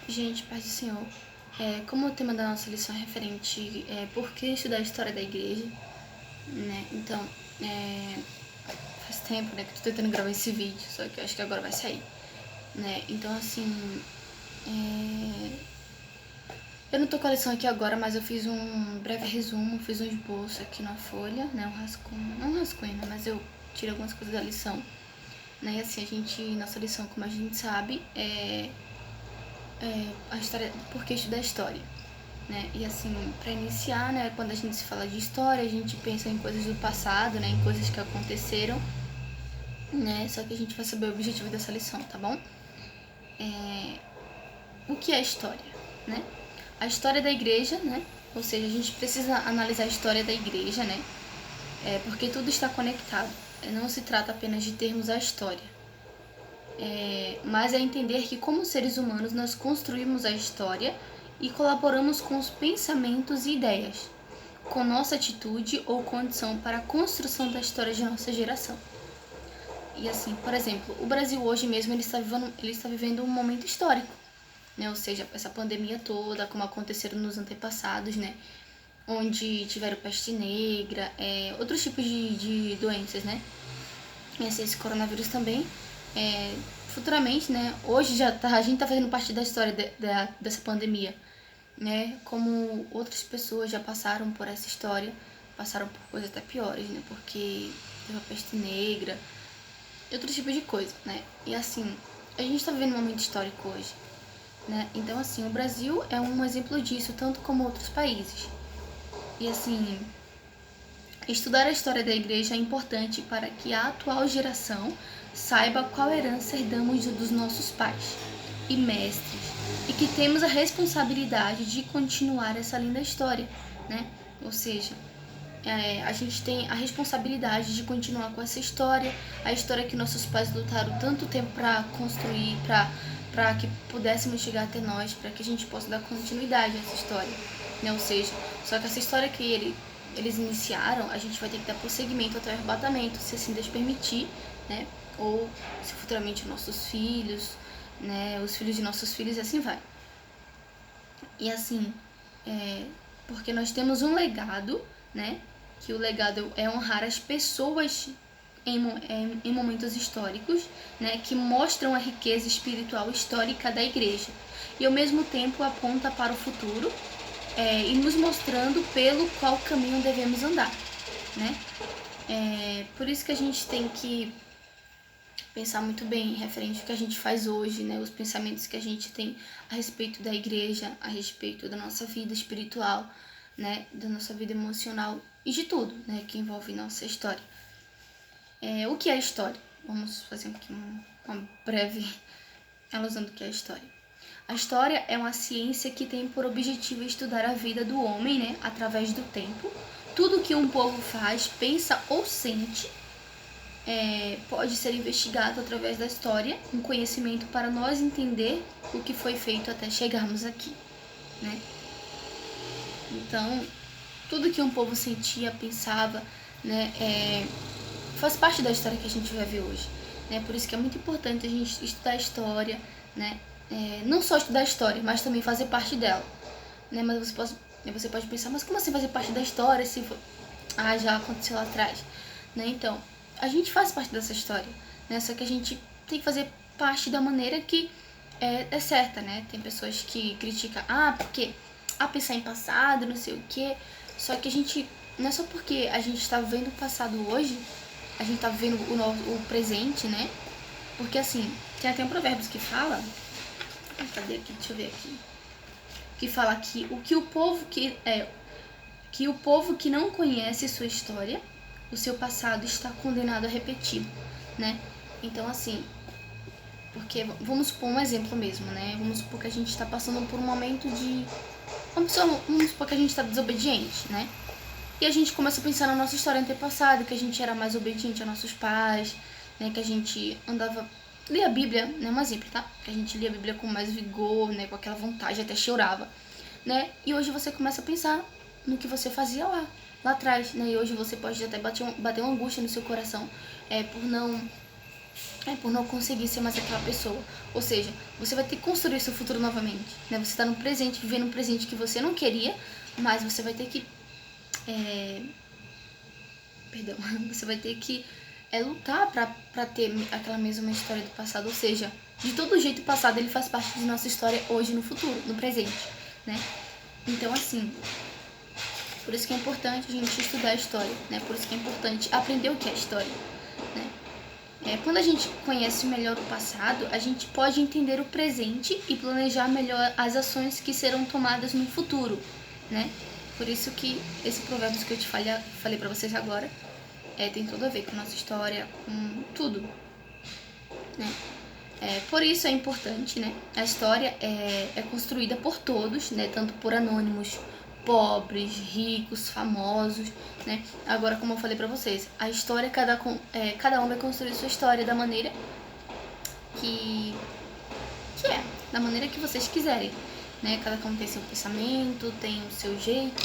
Gente, paz do Senhor, como o tema da nossa lição é referente por que estudar a história da igreja, né? Então, faz tempo, né, que eu tô tentando gravar esse vídeo, só que eu acho que agora vai sair, né? Então, assim, eu não tô com a lição aqui agora, mas eu fiz um breve resumo, fiz um esboço aqui na folha, né? Um rascunho, não um rascunho, né? Mas eu tirei algumas coisas da lição, né? E assim, nossa lição, como a gente sabe, a história, por que estudar história? Né? E assim, para iniciar, né, quando a gente se fala de história, a gente pensa em coisas do passado, né, em coisas que aconteceram, né? Só que a gente vai saber o objetivo dessa lição, tá bom? O que é história, né? A história da igreja, né? Ou seja, a gente precisa analisar a história da igreja, né? Porque tudo está conectado. Não se trata apenas de termos a história, mas é entender que como seres humanos nós construímos a história e colaboramos com os pensamentos e ideias, com nossa atitude ou condição para a construção da história de nossa geração. E assim, por exemplo, o Brasil hoje mesmo ele está vivendo um momento histórico, né? Ou seja, essa pandemia toda, como aconteceram nos antepassados, né? Onde tiveram peste negra, outros tipos de doenças, né? Esse coronavírus também. Futuramente, né? Hoje a gente está fazendo parte da história dessa pandemia, né? Como outras pessoas já passaram por essa história, passaram por coisas até piores, né? Porque teve a peste negra e outros tipos de coisa, né? E assim, a gente está vivendo um momento histórico hoje, né? Então assim, o Brasil é um exemplo disso, tanto como outros países. E assim, estudar a história da igreja é importante para que a atual geração saiba qual herança herdamos dos nossos pais e mestres e que temos a responsabilidade de continuar essa linda história, né? Ou seja, a gente tem a responsabilidade de continuar com essa história, a história que nossos pais lutaram tanto tempo para construir, para que pudéssemos chegar até nós, para que a gente possa dar continuidade a essa história, né? Ou seja, só que essa história que eles iniciaram, a gente vai ter que dar prosseguimento até o arrebatamento, se assim Deus permitir, né? Ou se futuramente nossos filhos, né? Os filhos de nossos filhos e assim vai. E assim, porque nós temos um legado, né? Que o legado é honrar as pessoas em momentos históricos, né? Que mostram a riqueza espiritual histórica da igreja. E ao mesmo tempo aponta para o futuro, e nos mostrando pelo qual caminho devemos andar, né? Por isso que a gente tem que pensar muito bem referente ao que a gente faz hoje, né? Os pensamentos que a gente tem a respeito da igreja, a respeito da nossa vida espiritual, né? Da nossa vida emocional e de tudo, né? Que envolve nossa história. O que é história? Vamos fazer aqui uma breve alusão do que é história. A história é uma ciência que tem por objetivo estudar a vida do homem, né? Através do tempo. Tudo que um povo faz, pensa ou sente pode ser investigado através da história, um conhecimento para nós entender o que foi feito até chegarmos aqui, né? Então, tudo que um povo sentia, pensava, né, faz parte da história que a gente vai ver hoje, né? Por isso que é muito importante a gente estudar a história, né? Não só estudar a história, mas também fazer parte dela, né? Mas você pode pensar, mas como assim fazer parte da história se já aconteceu lá atrás, né? Então, a gente faz parte dessa história, né? Só que a gente tem que fazer parte da maneira que é certa, né? Tem pessoas que criticam, porque pensar em passado, não sei o quê. Só que a gente, não é só porque a gente tá vivendo o passado hoje, a gente tá vivendo o presente, né? Porque assim, tem até um provérbio que fala, cadê aqui? Deixa eu ver aqui. Que fala que que o povo que não conhece sua história, o seu passado está condenado a repetir, né? Então, assim, porque vamos supor um exemplo mesmo, né? Vamos supor que a gente está passando por um momento de... Vamos supor que a gente está desobediente, né? E a gente começa a pensar na nossa história antepassada, que a gente era mais obediente a nossos pais, né? Que a gente lia a Bíblia, né? Um exemplo, tá? Que a gente lia a Bíblia com mais vigor, né? Com aquela vontade, até chorava, né? E hoje você começa a pensar no que você fazia lá atrás, né? E hoje você pode até bater uma angústia no seu coração, por não por não conseguir ser mais aquela pessoa. Ou seja, você vai ter que construir seu futuro novamente, né? Você está no presente, vivendo um presente que você não queria, mas você vai ter que você vai ter que lutar pra ter aquela mesma história do passado. Ou seja, de todo jeito o passado ele faz parte de nossa história hoje, no futuro, no presente, né? Então, assim, por isso que é importante a gente estudar a história, né? Por isso que é importante aprender o que é história, né? Quando a gente conhece melhor o passado, a gente pode entender o presente e planejar melhor as ações que serão tomadas no futuro, né? Por isso que esse provérbio que eu te falei para vocês agora tem tudo a ver com a nossa história, com tudo, né? Por isso é importante, né? A história é construída por todos, né? Tanto por anônimos, pobres, ricos, famosos, né? Agora, como eu falei pra vocês, a história, cada um vai construir sua história da maneira que da maneira que vocês quiserem, né? Cada um tem seu pensamento, tem o seu jeito.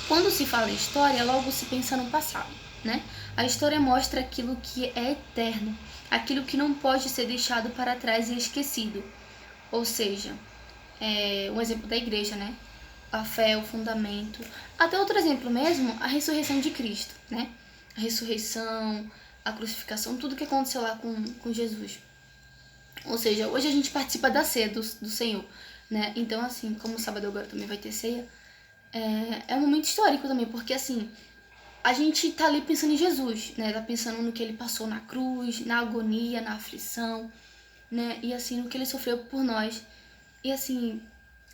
Quando se fala em história, logo se pensa no passado, né? A história mostra aquilo que é eterno, aquilo que não pode ser deixado para trás e esquecido. Ou seja, um exemplo da igreja, né? A fé, o fundamento. Até outro exemplo mesmo, a ressurreição de Cristo, né? A ressurreição, a crucificação, tudo que aconteceu lá com Jesus. Ou seja, hoje a gente participa da ceia do Senhor, né? Então, assim, como sábado agora também vai ter ceia, é um momento histórico também, porque, assim, a gente tá ali pensando em Jesus, né? Tá pensando no que ele passou na cruz, na agonia, na aflição, né? E, assim, no que ele sofreu por nós. E, assim,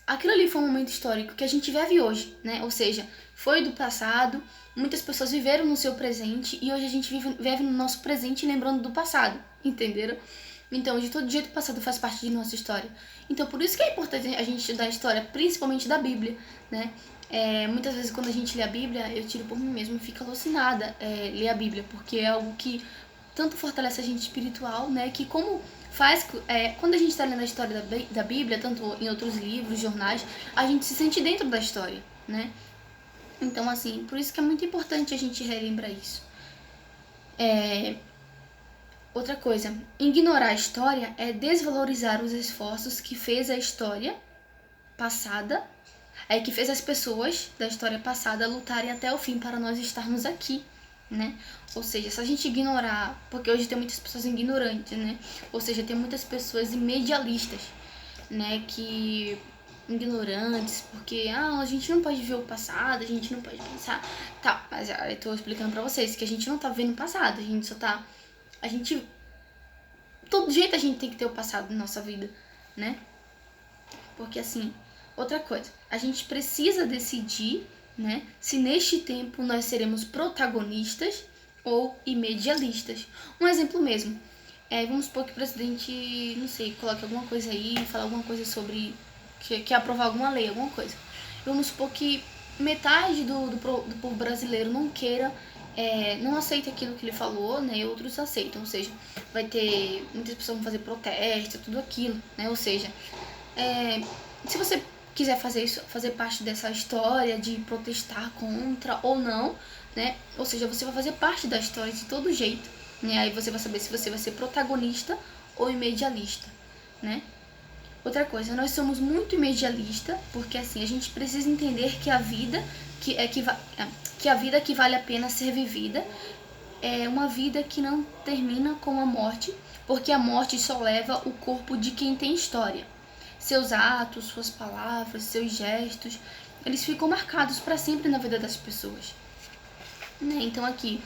aquilo ali foi um momento histórico que a gente vive hoje, né? Ou seja, foi do passado, muitas pessoas viveram no seu presente e hoje a gente vive no nosso presente lembrando do passado, entenderam? Então, de todo jeito, o passado faz parte de nossa história. Então, por isso que é importante a gente estudar a história, principalmente da Bíblia, né? Muitas vezes, quando a gente lê a Bíblia, eu tiro por mim mesma e fico alucinada ler a Bíblia, porque é algo que tanto fortalece a gente espiritual, né? Que como faz... quando a gente está lendo a história da Bíblia, tanto em outros livros, jornais, a gente se sente dentro da história, né? Então, assim, por isso que é muito importante a gente relembrar isso. Outra coisa, ignorar a história é desvalorizar os esforços que fez a história passada, que fez as pessoas da história passada lutarem até o fim para nós estarmos aqui, né? Ou seja, se a gente ignorar, porque hoje tem muitas pessoas ignorantes, né? Ou seja, tem muitas pessoas imedialistas, né? Que ignorantes, porque a gente não pode ver o passado, a gente não pode pensar, tá? Mas eu tô explicando pra vocês que a gente não tá vendo o passado, a gente só tá, todo jeito a gente tem que ter o passado na nossa vida, né? Porque, assim, outra coisa, a gente precisa decidir, né, se neste tempo nós seremos protagonistas ou imedialistas. Um exemplo mesmo, vamos supor que o presidente, não sei, coloque alguma coisa aí, fala alguma coisa sobre, quer aprovar alguma lei, alguma coisa. Vamos supor que metade do povo brasileiro não queira, não aceita aquilo que ele falou, né, e outros aceitam. Ou seja, vai ter, muitas pessoas vão fazer protesto, tudo aquilo, né, ou seja, se você quiser fazer isso, fazer parte dessa história de protestar contra ou não, né? Ou seja, você vai fazer parte da história de todo jeito, né? Aí você vai saber se você vai ser protagonista ou imedialista, né? Outra coisa, nós somos muito imedialista, porque assim, a gente precisa entender que a vida que a vida que vale a pena ser vivida é uma vida que não termina com a morte, porque a morte só leva o corpo de quem tem história. Seus atos, suas palavras, seus gestos, eles ficam marcados para sempre na vida das pessoas. Né? Então aqui,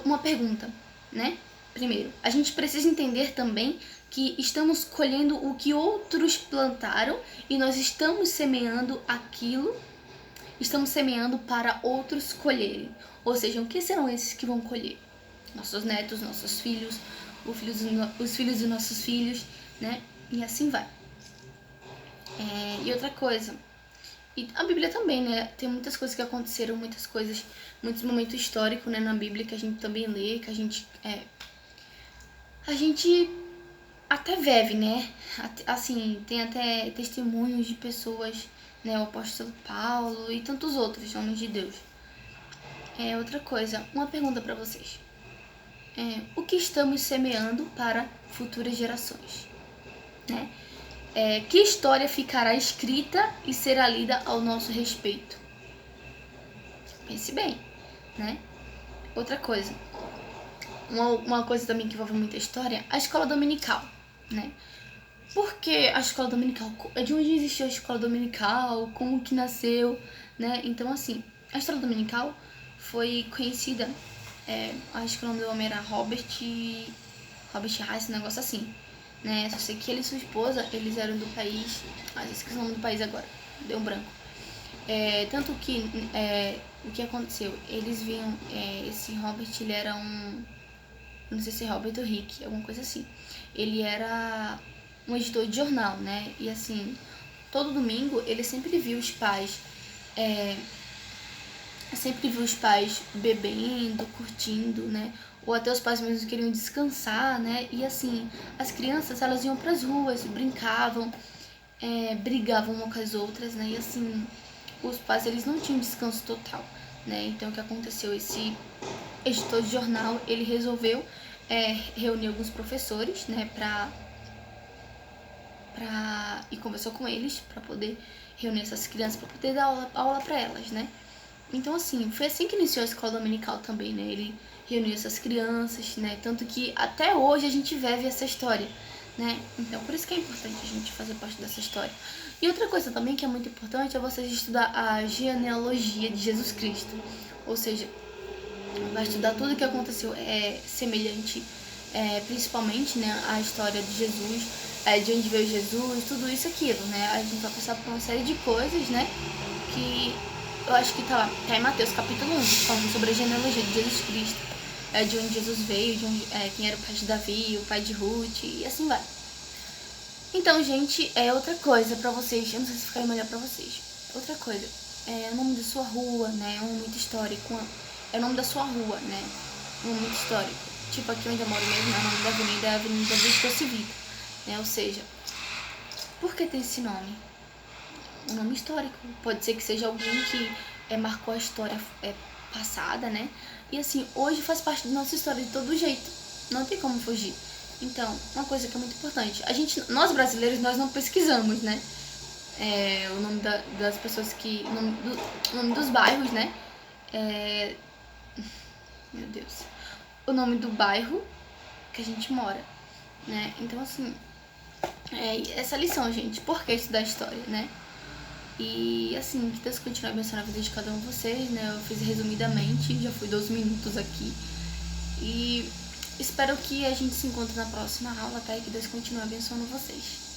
uma pergunta, né? Primeiro, a gente precisa entender também que estamos colhendo o que outros plantaram e nós estamos semeando para outros colherem. Ou seja, o que serão esses que vão colher? Nossos netos, nossos filhos, os filhos dos nossos filhos, né? E assim vai. E outra coisa, e a Bíblia também, né? Tem muitas coisas que aconteceram, muitos momentos históricos, né, na Bíblia que a gente também lê, que a gente até vive, né? Assim, tem até testemunhos de pessoas, né? O apóstolo Paulo e tantos outros homens de Deus. Outra coisa, uma pergunta pra vocês. o que estamos semeando para futuras gerações, né? Que história ficará escrita e será lida ao nosso respeito? Pense bem, né? Outra coisa, uma coisa também que envolve muita história, a escola dominical, né? Por que a escola dominical? De onde existiu a escola dominical? Como que nasceu, né? Então, assim, a escola dominical foi conhecida, acho que o nome do homem era Robert Rice, um negócio assim, né? Só sei que ele e sua esposa, eles eram do país, esqueci o nome do país agora, deu um branco. Tanto que, o que aconteceu? Eles viam, esse Robert, ele era não sei se é Robert ou Rick, alguma coisa assim. Ele era um editor de jornal, né? E assim, todo domingo ele sempre viu os pais, bebendo, curtindo, né? Ou até os pais mesmo queriam descansar, né? E assim, as crianças, elas iam pras ruas, brincavam, brigavam umas com as outras, né? E assim, os pais, eles não tinham descanso total, né? Então, o que aconteceu? Esse editor de jornal, ele resolveu reunir alguns professores, né? E conversou com eles para poder reunir essas crianças, para poder dar aula para elas, né? Então, assim, foi assim que iniciou a escola dominical também, né? Ele reuniu essas crianças, né? Tanto que até hoje a gente vive essa história, né? Então, por isso que é importante a gente fazer parte dessa história. E outra coisa também que é muito importante é vocês estudar a genealogia de Jesus Cristo. Ou seja, vai estudar tudo o que aconteceu semelhante, principalmente, né, a história de Jesus, de onde veio Jesus, tudo isso e aquilo, né? A gente vai passar por uma série de coisas, né, que eu acho que tá em Mateus capítulo 1, falando sobre a genealogia de Jesus Cristo, de onde Jesus veio, de onde, quem era o pai de Davi, o pai de Ruth, e assim vai. Então, gente, outra coisa pra vocês, eu não sei se ficaria melhor pra vocês. Outra coisa, o nome da sua rua, né, é um nome muito histórico, é o nome da sua rua, né, um nome muito histórico. Tipo, aqui onde eu moro mesmo, o nome da avenida é a Avenida Victor Civita, né, ou seja, por que tem esse nome? Um nome histórico. Pode ser que seja alguém que marcou a história passada, né? E assim, hoje faz parte da nossa história de todo jeito. Não tem como fugir. Então, uma coisa que é muito importante. Nós brasileiros, nós não pesquisamos, né? O nome das pessoas que... O nome dos bairros, né? Meu Deus. O nome do bairro que a gente mora, né? Então, assim... essa lição, gente. Por que estudar história, né? E assim, que Deus continue abençoando a vida de cada um de vocês, né? Eu fiz resumidamente, já fui 12 minutos aqui. E espero que a gente se encontre na próxima aula, tá? E que Deus continue abençoando vocês.